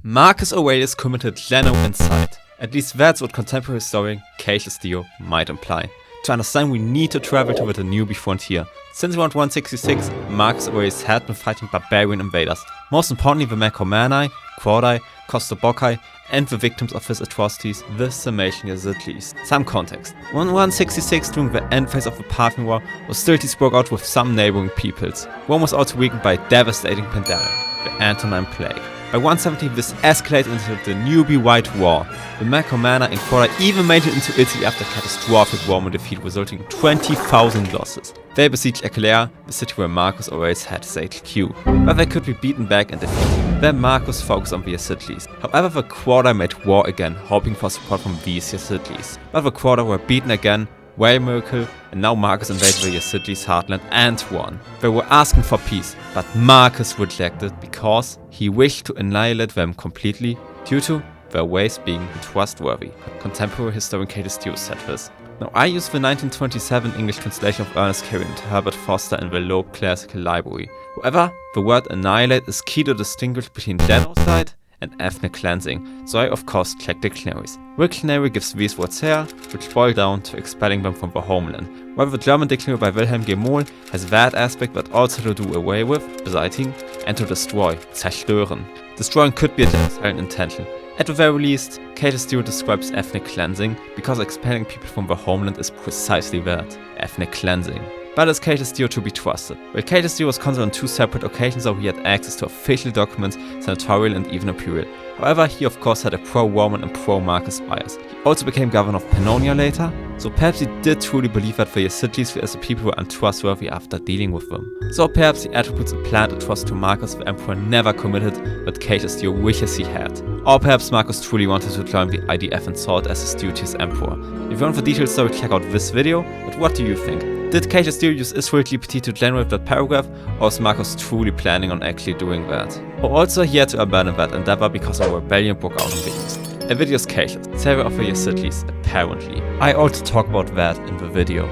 Marcus Aurelius committed genocide. At least that's what contemporary historian Cassius Dio might imply. To understand, we need to travel to the Danube frontier. Since around 166, Marcus Aurelius had been fighting barbarian invaders, most importantly the Marcomanni, Quadi, Costoboci, and the victims of his atrocities, the Sarmatians at least. Some context. In 166, during the end phase of the Parthian War, hostilities broke out with some neighboring peoples. Rome was also weakened by a devastating pandemic, the Antonine Plague. By 170, this escalated into the Danube White War. The Marcomanni and Quadi even made it into Italy after a catastrophic Roman defeat resulting in 20,000 losses. They besieged Aquileia, the city where Marcus Aurelius had his HQ, but they could be beaten back and defeated. Then Marcus focused on the Yacidiles. However, the Quadi made war again, hoping for support from these Yacidiles. But the Quadi were beaten again, whale miracle, and now Marcus invaded the Yacidiles' heartland and won. They were asking for peace, but Marcus rejected because he wished to annihilate them completely due to their ways being untrustworthy. Contemporary historian Cassius Dio said this. Now, I use the 1927 English translation of Ernest Carey and Herbert Foster in the Loeb Classical Library. However, the word annihilate is key to distinguish between genocide and ethnic cleansing, so I of course checked dictionaries. Victuali gives these words here, which boil down to expelling them from the homeland, while the German dictionary by Wilhelm G. Mohl has that aspect but also to do away with, beseitigen, and to destroy, zerstören. Destroying could be a genocidal intention. At the very least, Cassius Dio describes ethnic cleansing because expelling people from the homeland is precisely that, ethnic cleansing. But is Cassius Dio to be trusted? Well, Cassius Dio was consular on two separate occasions, so he had access to official documents, senatorial and even imperial. However, he of course had a pro-Roman and pro-Marcus bias. He also became governor of Pannonia later, so perhaps he did truly believe that the Yacidiles as a people were untrustworthy after dealing with them. So perhaps he attributes a planned atrocity to Marcus the emperor never committed, but Cassius Dio wishes he had. Or perhaps Marcus truly wanted to join the IDF and saw it as his duty as emperor. If you want the detailed story, check out this video, but what do you think? Did Cassius Dio use Israel GPT to generate that paragraph, or was Marcus truly planning on actually doing that? Or also he had to abandon that endeavor because a rebellion broke out in the east. A video's Cassius, savior of the Yacidiles, apparently. I also talk about that in the video.